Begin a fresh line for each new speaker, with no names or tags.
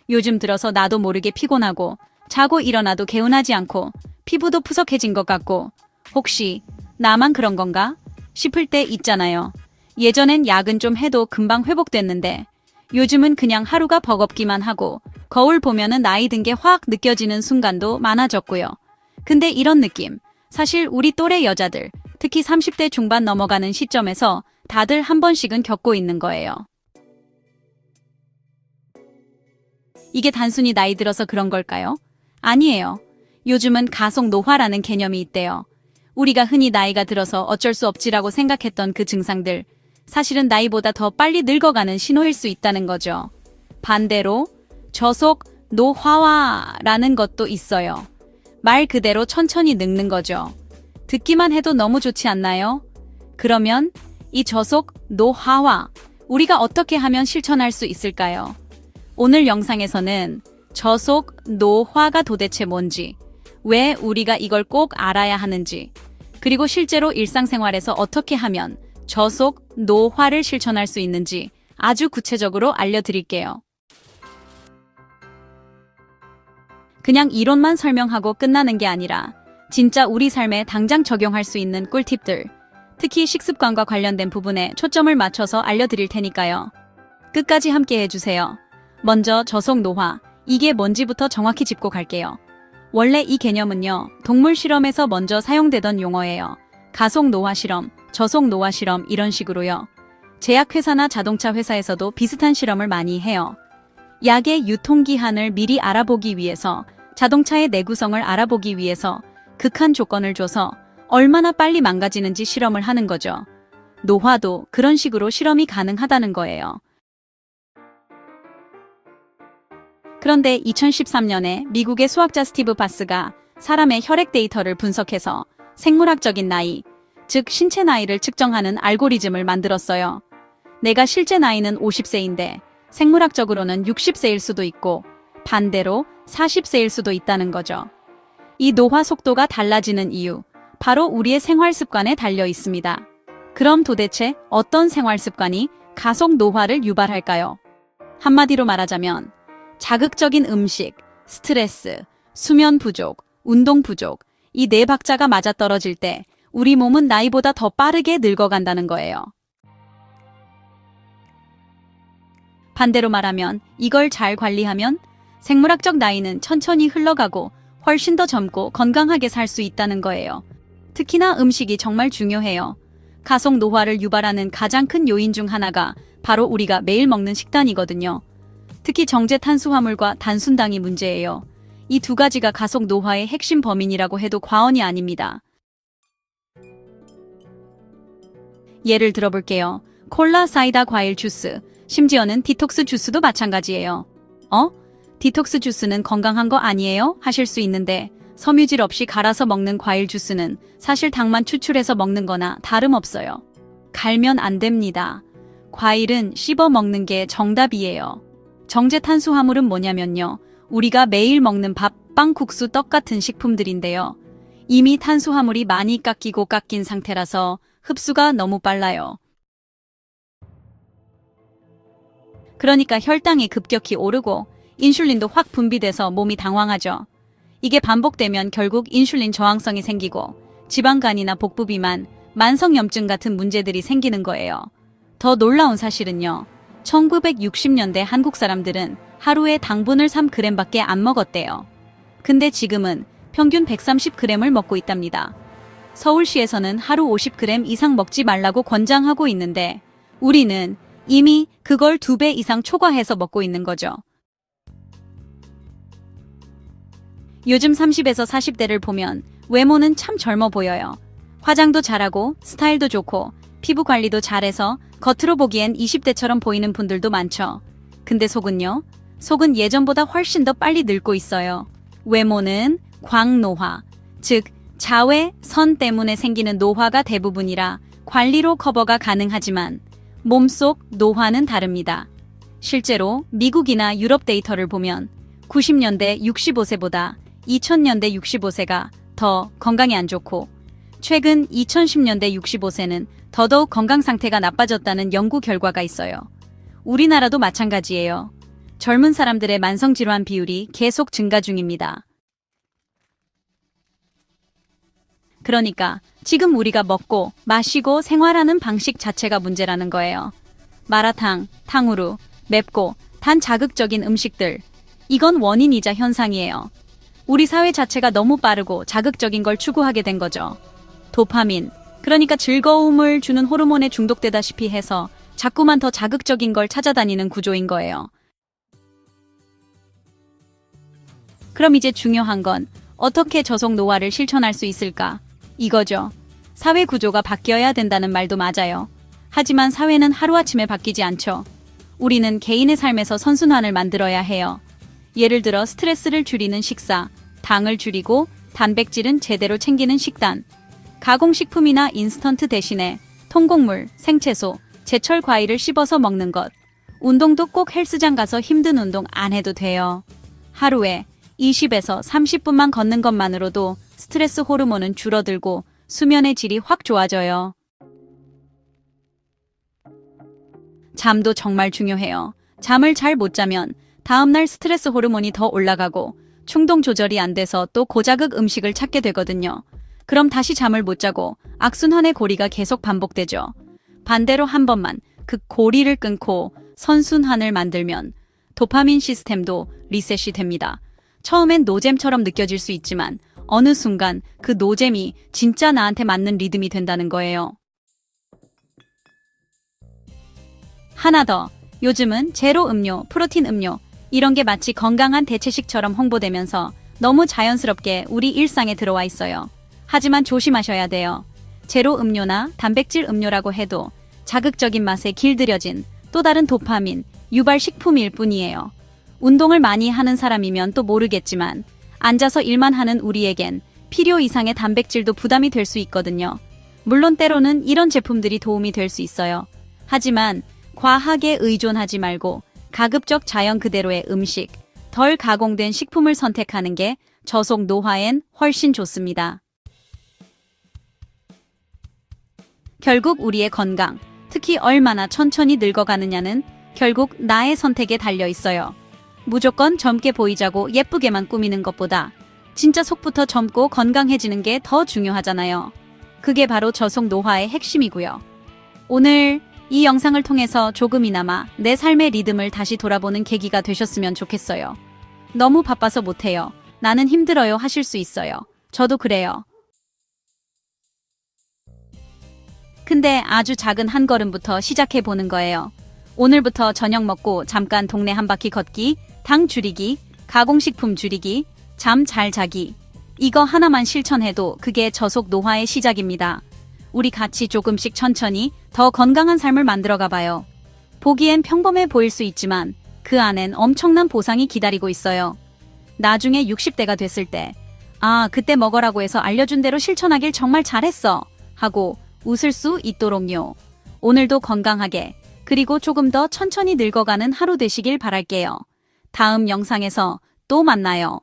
요즘 들어서 나도 모르게 피곤하고 자고 일어나도 개운하지 않고 피부도 푸석해진 것 같고 혹시 나만 그런 건가? 싶을 때 있잖아요. 예전엔 야근 좀 해도 금방 회복됐는데 요즘은 그냥 하루가 버겁기만 하고 거울 보면은 나이 든 게 확 느껴지는 순간도 많아졌고요. 근데 이런 느낌, 사실 우리 또래 여자들, 특히 30대 중반 넘어가는 시점에서 다들 한 번씩은 겪고 있는 거예요. 이게 단순히 나이 들어서 그런 걸까요? 아니에요. 요즘은 가속 노화라는 개념이 있대요. 우리가 흔히 나이가 들어서 어쩔 수 없지라고 생각했던 그 증상들, 사실은 나이보다 더 빨리 늙어가는 신호일 수 있다는 거죠. 반대로 저속 노화라는 것도 있어요. 말 그대로 천천히 늙는 거죠. 듣기만 해도 너무 좋지 않나요? 그러면 이 저속 노화와 우리가 어떻게 하면 실천할 수 있을까요? 오늘 영상에서는 저속 노화가 도대체 뭔지, 왜 우리가 이걸 꼭 알아야 하는지, 그리고 실제로 일상생활에서 어떻게 하면 저속 노화를 실천할 수 있는지 아주 구체적으로 알려드릴게요. 그냥 이론만 설명하고 끝나는 게 아니라 진짜 우리 삶에 당장 적용할 수 있는 꿀팁들, 특히 식습관과 관련된 부분에 초점을 맞춰서 알려드릴 테니까요. 끝까지 함께 해주세요. 먼저 저속 노화, 이게 뭔지부터 정확히 짚고 갈게요. 원래 이 개념은요, 동물 실험에서 먼저 사용되던 용어예요. 가속 노화 실험, 저속 노화 실험 이런 식으로요. 제약회사나 자동차 회사에서도 비슷한 실험을 많이 해요. 약의 유통기한을 미리 알아보기 위해서, 자동차의 내구성을 알아보기 위해서 극한 조건을 줘서 얼마나 빨리 망가지는지 실험을 하는 거죠. 노화도 그런 식으로 실험이 가능하다는 거예요. 그런데 2013년에 미국의 수학자 스티브 바스가 사람의 혈액 데이터를 분석해서 생물학적인 나이, 즉 신체 나이를 측정하는 알고리즘을 만들었어요. 내가 실제 나이는 50세인데 생물학적으로는 60세일 수도 있고 반대로 40세일 수도 있다는 거죠. 이 노화 속도가 달라지는 이유, 바로 우리의 생활 습관에 달려 있습니다. 그럼 도대체 어떤 생활 습관이 가속 노화를 유발할까요? 한마디로 말하자면 자극적인 음식, 스트레스, 수면 부족, 운동 부족, 이 네 박자가 맞아떨어질 때 우리 몸은 나이보다 더 빠르게 늙어간다는 거예요. 반대로 말하면 이걸 잘 관리하면 생물학적 나이는 천천히 흘러가고 훨씬 더 젊고 건강하게 살 수 있다는 거예요. 특히나 음식이 정말 중요해요. 가속 노화를 유발하는 가장 큰 요인 중 하나가 바로 우리가 매일 먹는 식단이거든요. 특히 정제 탄수화물과 단순당이 문제예요. 이 두 가지가 가속 노화의 핵심 범인이라고 해도 과언이 아닙니다. 예를 들어볼게요. 콜라, 사이다, 과일 주스, 심지어는 디톡스 주스도 마찬가지예요. 디톡스 주스는 건강한 거 아니에요? 하실 수 있는데 섬유질 없이 갈아서 먹는 과일 주스는 사실 당만 추출해서 먹는 거나 다름없어요. 갈면 안 됩니다. 과일은 씹어 먹는 게 정답이에요. 정제 탄수화물은 뭐냐면요. 우리가 매일 먹는 밥, 빵, 국수, 떡 같은 식품들인데요. 이미 탄수화물이 많이 깎인 상태라서 흡수가 너무 빨라요. 그러니까 혈당이 급격히 오르고 인슐린도 확 분비돼서 몸이 당황하죠. 이게 반복되면 결국 인슐린 저항성이 생기고 지방간이나 복부비만, 만성염증 같은 문제들이 생기는 거예요. 더 놀라운 사실은요. 1960년대 한국 사람들은 하루에 당분을 3g밖에 안 먹었대요. 근데 지금은 평균 130g을 먹고 있답니다. 서울시에서는 하루 50g 이상 먹지 말라고 권장하고 있는데 우리는 이미 그걸 2배 이상 초과해서 먹고 있는 거죠. 요즘 30에서 40대를 보면 외모는 참 젊어 보여요. 화장도 잘하고 스타일도 좋고 피부 관리도 잘해서 겉으로 보기엔 20대처럼 보이는 분들도 많죠. 근데 속은요? 속은 예전보다 훨씬 더 빨리 늙고 있어요. 외모는 광노화, 즉 자외선 때문에 생기는 노화가 대부분이라 관리로 커버가 가능하지만 몸속 노화는 다릅니다. 실제로 미국이나 유럽 데이터를 보면 90년대 65세보다 2000년대 65세가 더 건강이 안 좋고 최근 2010년대 65세는 더더욱 건강 상태가 나빠졌다는 연구 결과가 있어요. 우리나라도 마찬가지예요. 젊은 사람들의 만성질환 비율이 계속 증가 중입니다. 그러니까 지금 우리가 먹고 마시고 생활하는 방식 자체가 문제라는 거예요. 마라탕, 탕후루, 맵고 단 자극적인 음식들. 이건 원인이자 현상이에요. 우리 사회 자체가 너무 빠르고 자극적인 걸 추구하게 된 거죠. 도파민, 그러니까 즐거움을 주는 호르몬에 중독되다시피 해서 자꾸만 더 자극적인 걸 찾아다니는 구조인 거예요. 그럼 이제 중요한 건 어떻게 저속 노화를 실천할 수 있을까? 이거죠. 사회 구조가 바뀌어야 된다는 말도 맞아요. 하지만 사회는 하루아침에 바뀌지 않죠. 우리는 개인의 삶에서 선순환을 만들어야 해요. 예를 들어 스트레스를 줄이는 식사, 당을 줄이고 단백질은 제대로 챙기는 식단, 가공식품이나 인스턴트 대신에 통곡물, 생채소, 제철 과일을 씹어서 먹는 것, 운동도 꼭 헬스장 가서 힘든 운동 안 해도 돼요. 하루에 20에서 30분만 걷는 것만으로도 스트레스 호르몬은 줄어들고 수면의 질이 확 좋아져요. 잠도 정말 중요해요. 잠을 잘 못 자면 다음날 스트레스 호르몬이 더 올라가고 충동 조절이 안 돼서 또 고자극 음식을 찾게 되거든요. 그럼 다시 잠을 못 자고 악순환의 고리가 계속 반복되죠. 반대로 한 번만 그 고리를 끊고 선순환을 만들면 도파민 시스템도 리셋이 됩니다. 처음엔 노잼처럼 느껴질 수 있지만 어느 순간 그 노잼이 진짜 나한테 맞는 리듬이 된다는 거예요. 하나 더, 요즘은 제로 음료, 프로틴 음료 이런 게 마치 건강한 대체식처럼 홍보되면서 너무 자연스럽게 우리 일상에 들어와 있어요. 하지만 조심하셔야 돼요. 제로 음료나 단백질 음료라고 해도 자극적인 맛에 길들여진 또 다른 도파민, 유발 식품일 뿐이에요. 운동을 많이 하는 사람이면 또 모르겠지만 앉아서 일만 하는 우리에겐 필요 이상의 단백질도 부담이 될 수 있거든요. 물론 때로는 이런 제품들이 도움이 될 수 있어요. 하지만 과하게 의존하지 말고 가급적 자연 그대로의 음식, 덜 가공된 식품을 선택하는 게 저속 노화엔 훨씬 좋습니다. 결국 우리의 건강, 특히 얼마나 천천히 늙어가느냐는 결국 나의 선택에 달려 있어요. 무조건 젊게 보이자고 예쁘게만 꾸미는 것보다 진짜 속부터 젊고 건강해지는 게 더 중요하잖아요. 그게 바로 저속 노화의 핵심이고요. 오늘 이 영상을 통해서 조금이나마 내 삶의 리듬을 다시 돌아보는 계기가 되셨으면 좋겠어요. 너무 바빠서 못해요. 나는 힘들어요 하실 수 있어요. 저도 그래요. 근데 아주 작은 한 걸음부터 시작해 보는 거예요. 오늘부터 저녁 먹고 잠깐 동네 한 바퀴 걷기, 당 줄이기, 가공식품 줄이기, 잠 잘 자기. 이거 하나만 실천해도 그게 저속 노화의 시작입니다. 우리 같이 조금씩 천천히 더 건강한 삶을 만들어가 봐요. 보기엔 평범해 보일 수 있지만 그 안엔 엄청난 보상이 기다리고 있어요. 나중에 60대가 됐을 때, 아, 그때 먹으라고 해서 알려준 대로 실천하길 정말 잘했어 하고 웃을 수 있도록요. 오늘도 건강하게, 그리고 조금 더 천천히 늙어가는 하루 되시길 바랄게요. 다음 영상에서 또 만나요.